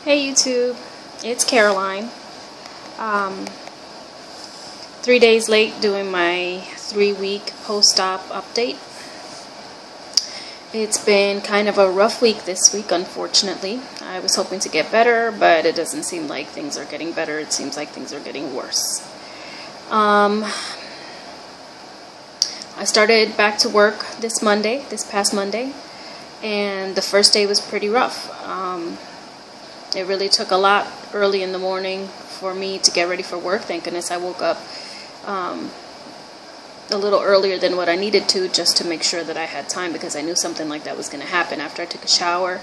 Hey YouTube, it's Caroline. 3 days late doing my 3-week post-op update. It's been kind of a rough week this week, unfortunately. I was hoping to get better, but it doesn't seem like things are getting better. It seems like things are getting worse. I started back to work this past Monday, and the first day was pretty rough. It really took a lot early in the morning for me to get ready for work. Thank goodness I woke up a little earlier than what I needed to, just to make sure that I had time, because I knew something like that was going to happen. After I took a shower,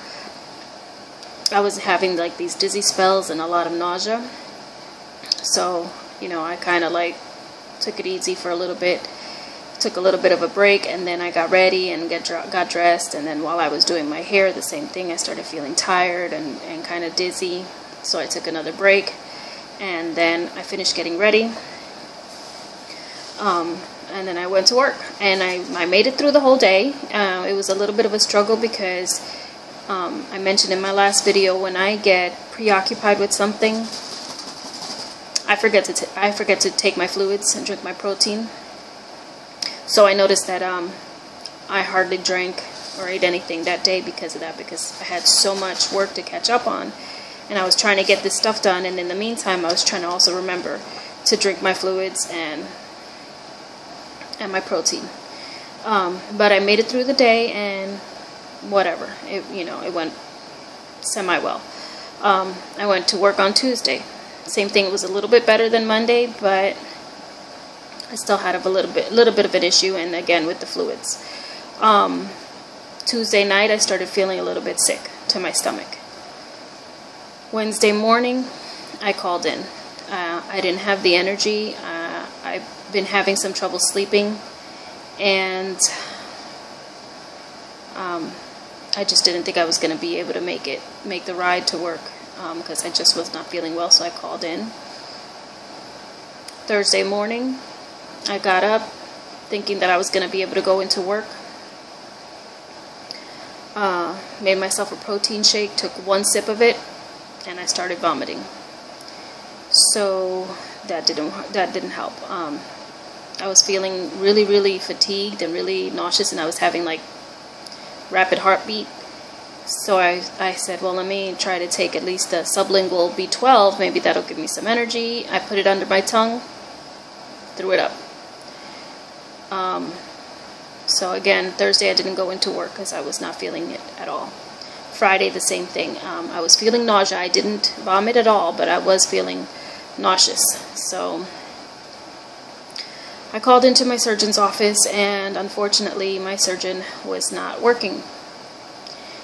I was having like these dizzy spells and a lot of nausea. So, I kind of like took it easy for a little bit. Took a little bit of a break, and then I got ready and got dressed, and then while I was doing my hair, the same thing. I started feeling tired and kind of dizzy, so I took another break, and then I finished getting ready, and then I went to work, and I made it through the whole day. It was a little bit of a struggle because I mentioned in my last video, when I get preoccupied with something, I forget to take my fluids and drink my protein. So I noticed that I hardly drank or ate anything that day because of that, because I had so much work to catch up on, and I was trying to get this stuff done, and in the meantime I was trying to also remember to drink my fluids and my protein. But I made it through the day, and whatever, it went semi-well. I went to work on Tuesday. Same thing, it was a little bit better than Monday, but I still had a little bit of an issue, and again with the fluids. Tuesday night I started feeling a little bit sick to my stomach. Wednesday morning I called in. I didn't have the energy. I've been having some trouble sleeping, and I just didn't think I was going to be able to make the ride to work, because I just was not feeling well, so I called in. Thursday morning I got up thinking that I was going to be able to go into work. Made myself a protein shake, took one sip of it, and I started vomiting. So that didn't help. I was feeling really, really fatigued and really nauseous, and I was having like rapid heartbeat. So I said, well, let me try to take at least a sublingual B12. Maybe that'll give me some energy. I put it under my tongue, threw it up. So again, Thursday I didn't go into work because I was not feeling it at all. Friday, the same thing. I was feeling nausea. I didn't vomit at all, but I was feeling nauseous. So I called into my surgeon's office, and unfortunately my surgeon was not working.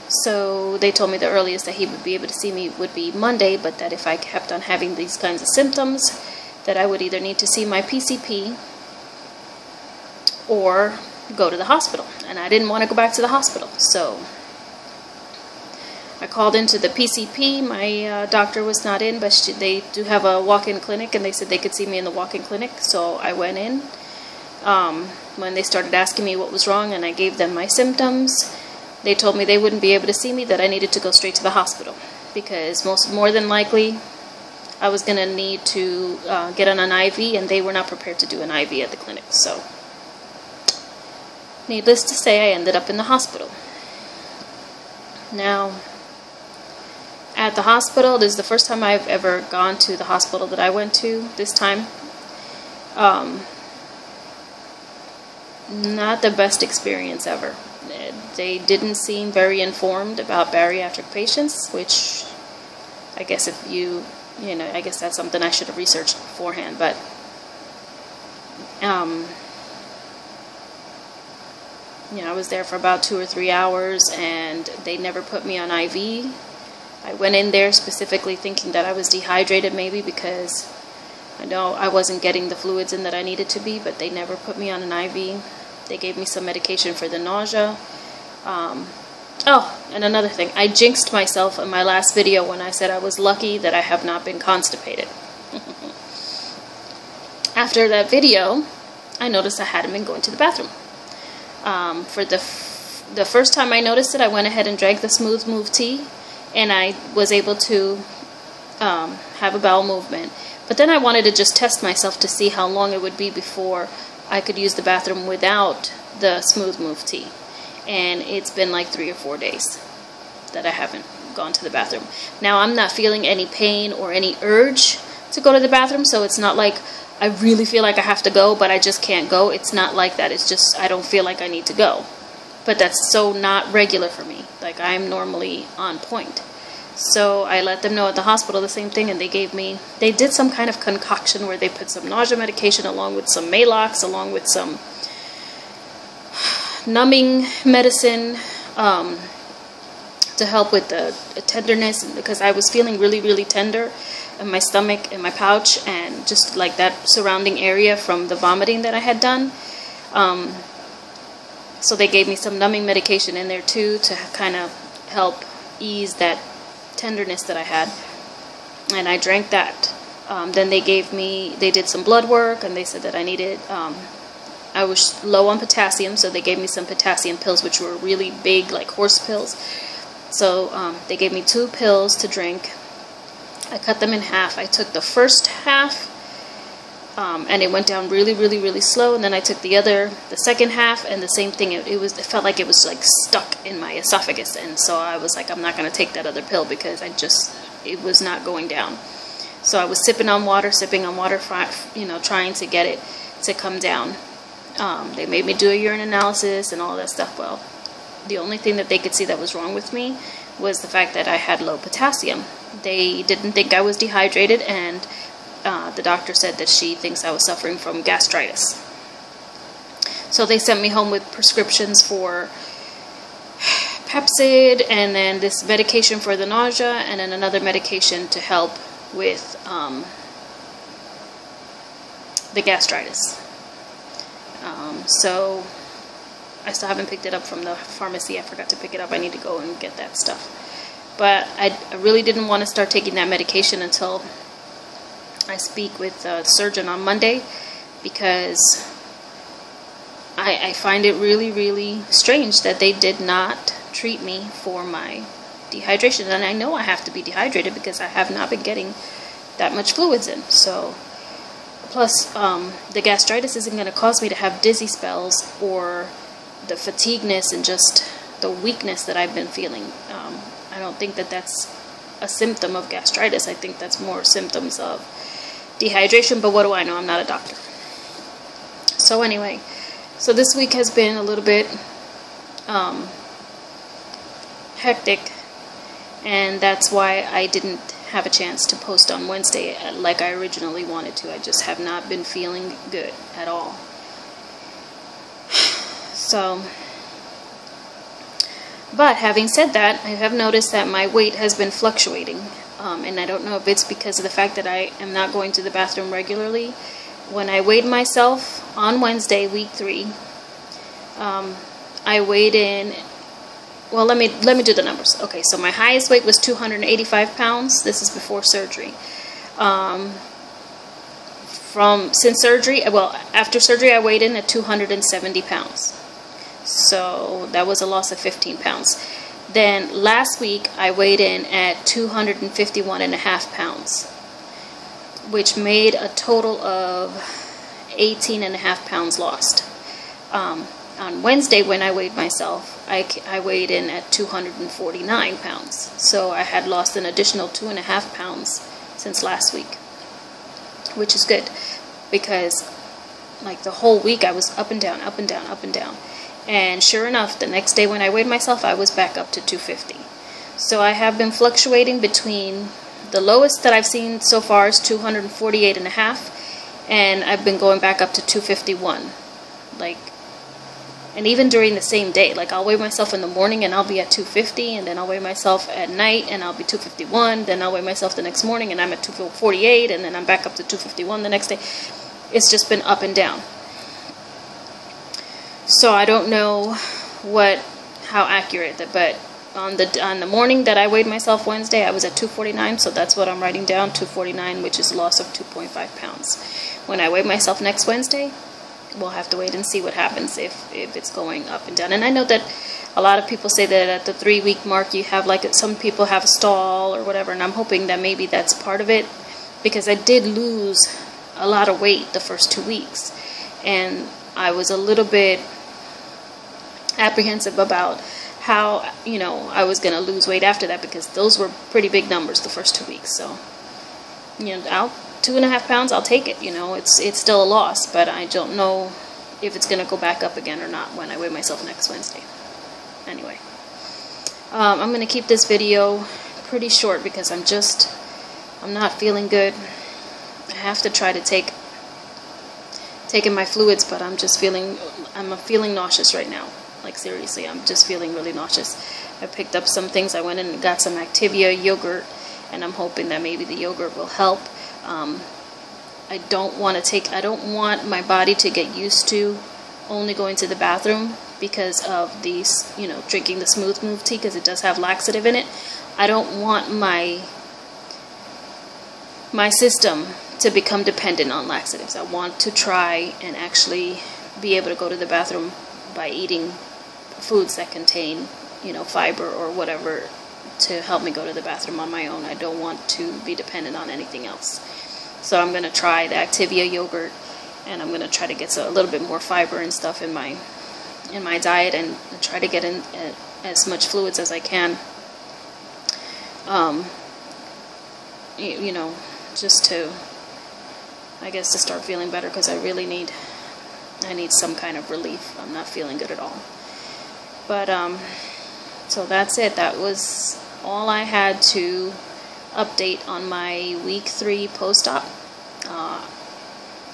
So they told me the earliest that he would be able to see me would be Monday, but that if I kept on having these kinds of symptoms, that I would either need to see my PCP or go to the hospital, and I didn't want to go back to the hospital. So I called into the PCP. My doctor was not in, but they do have a walk-in clinic, and they said they could see me in the walk-in clinic. So I went in. When they started asking me what was wrong, and I gave them my symptoms, they told me they wouldn't be able to see me, that I needed to go straight to the hospital, because more than likely I was going to need to get on an IV, and they were not prepared to do an IV at the clinic. So needless to say, I ended up in the hospital. Now, at the hospital, this is the first time I've ever gone to the hospital that I went to this time. Not the best experience ever. They didn't seem very informed about bariatric patients, which I guess if I guess that's something I should have researched beforehand, but I was there for about 2 or 3 hours, and they never put me on IV. I went in there specifically thinking that I was dehydrated, maybe because I know I wasn't getting the fluids in that I needed to be, but they never put me on an IV. They gave me some medication for the nausea. Oh, and another thing, I jinxed myself in my last video when I said I was lucky that I have not been constipated. After that video, I noticed I hadn't been going to the bathroom. For the first time I noticed it, I went ahead and drank the Smooth Move tea, and I was able to have a bowel movement. But then I wanted to just test myself to see how long it would be before I could use the bathroom without the Smooth Move tea. And it's been like 3 or 4 days that I haven't gone to the bathroom. Now, I'm not feeling any pain or any urge to go to the bathroom, so it's not like I really feel like I have to go, but I just can't go. It's not like that. It's just I don't feel like I need to go. But that's so not regular for me. Like, I'm normally on point. So I let them know at the hospital the same thing, and they did some kind of concoction where they put some nausea medication along with some Malox, along with some numbing medicine to help with the tenderness, because I was feeling really, really tender in my stomach, in my pouch, and just like that surrounding area from the vomiting that I had done. So they gave me some numbing medication in there too to kind of help ease that tenderness that I had, and I drank that. Then they did some blood work, and they said that I needed, I was low on potassium, so they gave me some potassium pills, which were really big, like horse pills. So they gave me 2 pills to drink. I cut them in half. I took the first half, and it went down really, really, really slow. And then I took the second half, and the same thing. It felt like it was like stuck in my esophagus, and so I was like, I'm not going to take that other pill because it was not going down. So I was sipping on water, trying to get it to come down. They made me do a urine analysis and all that stuff. Well, the only thing that they could see that was wrong with me was the fact that I had low potassium. They didn't think I was dehydrated, and the doctor said that she thinks I was suffering from gastritis. So they sent me home with prescriptions for Pepcid, and then this medication for the nausea, and then another medication to help with the gastritis. So I still haven't picked it up from the pharmacy. I forgot to pick it up. I need to go and get that stuff. But I really didn't want to start taking that medication until I speak with the surgeon on Monday, because I find it really, really strange that they did not treat me for my dehydration. And I know I have to be dehydrated because I have not been getting that much fluids in. So, plus the gastritis isn't going to cause me to have dizzy spells or the fatigueness and just the weakness that I've been feeling. I don't think that that's a symptom of gastritis. I think that's more symptoms of dehydration, but what do I know? I'm not a doctor. So anyway, so this week has been a little bit hectic, and that's why I didn't have a chance to post on Wednesday like I originally wanted to. I just have not been feeling good at all. So, but having said that, I have noticed that my weight has been fluctuating, and I don't know if it's because of the fact that I am not going to the bathroom regularly. When I weighed myself on Wednesday, week 3, I weighed in, well, let me do the numbers. Okay, so my highest weight was 285 pounds. This is before surgery. Since surgery, well, after surgery, I weighed in at 270 pounds. So that was a loss of 15 pounds. Then last week, I weighed in at 251.5 pounds, which made a total of 18.5 pounds lost. On Wednesday, when I weighed myself, I weighed in at 249 pounds. So I had lost an additional 2.5 pounds since last week, which is good, because like the whole week I was up and down, up and down, up and down. And sure enough, the next day when I weighed myself, I was back up to 250. So I have been fluctuating between, the lowest that I've seen so far is 248.5, and I've been going back up to 251. And even during the same day, like I'll weigh myself in the morning and I'll be at 250, and then I'll weigh myself at night and I'll be 251, then I'll weigh myself the next morning and I'm at 248, and then I'm back up to 251 the next day. It's just been up and down. So I don't know how accurate that, but on the morning that I weighed myself Wednesday, I was at 249, so that's what I'm writing down, 249, which is a loss of 2.5 pounds. When I weigh myself next Wednesday, we'll have to wait and see what happens if it's going up and down. And I know that A lot of people say that at the 3-week mark you have like, some people have a stall or whatever, and I'm hoping that maybe that's part of it, because I did lose a lot of weight the first 2 weeks, and I was a little bit apprehensive about how, you know, I was going to lose weight after that, because those were pretty big numbers the first 2 weeks. So, you know, 2.5 pounds, I'll take it. You know, it's still a loss, but I don't know if it's going to go back up again or not when I weigh myself next Wednesday. Anyway, I'm going to keep this video pretty short because I'm not feeling good. I have to try to take in my fluids, but I'm feeling nauseous right now. Like, seriously, I'm just feeling really nauseous. I picked up some things. I went in and got some Activia yogurt, and I'm hoping that maybe the yogurt will help. I don't want my body to get used to only going to the bathroom because of these, you know, drinking the smooth move tea, because it does have laxative in it. I don't want my system to become dependent on laxatives. I want to try and actually be able to go to the bathroom by eating foods that contain, you know, fiber or whatever to help me go to the bathroom on my own. I don't want to be dependent on anything else. So I'm going to try the Activia yogurt, and I'm going to try to get a little bit more fiber and stuff in my diet, and try to get in as much fluids as I can. You know, just to, I guess, to start feeling better, because I really need some kind of relief. I'm not feeling good at all. But so that's it. That was all I had to update on my week 3 post-op.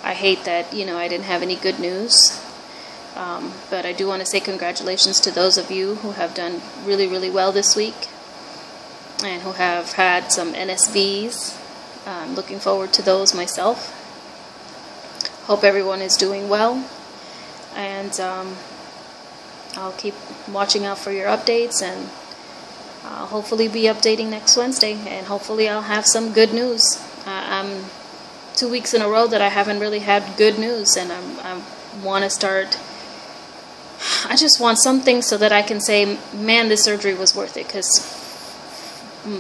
I hate that, you know, I didn't have any good news. But I do want to say congratulations to those of you who have done really, really well this week, and who have had some NSVs. I'm looking forward to those myself. Hope everyone is doing well, and I'll keep watching out for your updates, and I'll hopefully be updating next Wednesday, and hopefully I'll have some good news. I'm 2 weeks in a row that I haven't really had good news, and I want to start. I just want something so that I can say, man, this surgery was worth it, because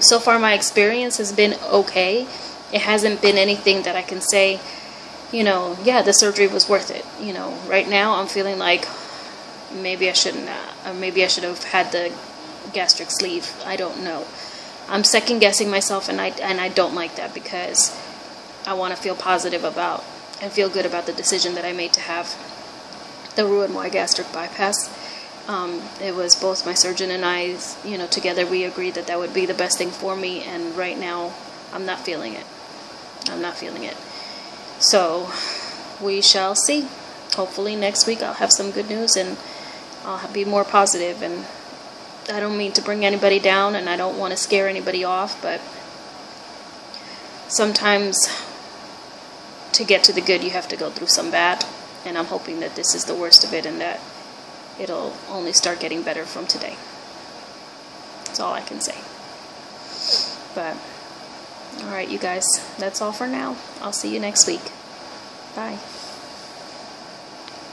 so far my experience has been okay. It hasn't been anything that I can say, you know, yeah, the surgery was worth it. You know, right now I'm feeling like maybe I shouldn't, maybe I should have had the gastric sleeve. I don't know. I'm second guessing myself, and I don't like that, because I want to feel positive about and feel good about the decision that I made to have the RNY gastric bypass. It was both my surgeon and I, you know, together we agreed that that would be the best thing for me, and right now I'm not feeling it. I'm not feeling it. So we shall see. Hopefully next week I'll have some good news, and I'll be more positive. And I don't mean to bring anybody down, and I don't want to scare anybody off, but sometimes to get to the good you have to go through some bad, and I'm hoping that this is the worst of it, and that it'll only start getting better from today. That's all I can say. But alright, you guys, that's all for now. I'll see you next week. Bye.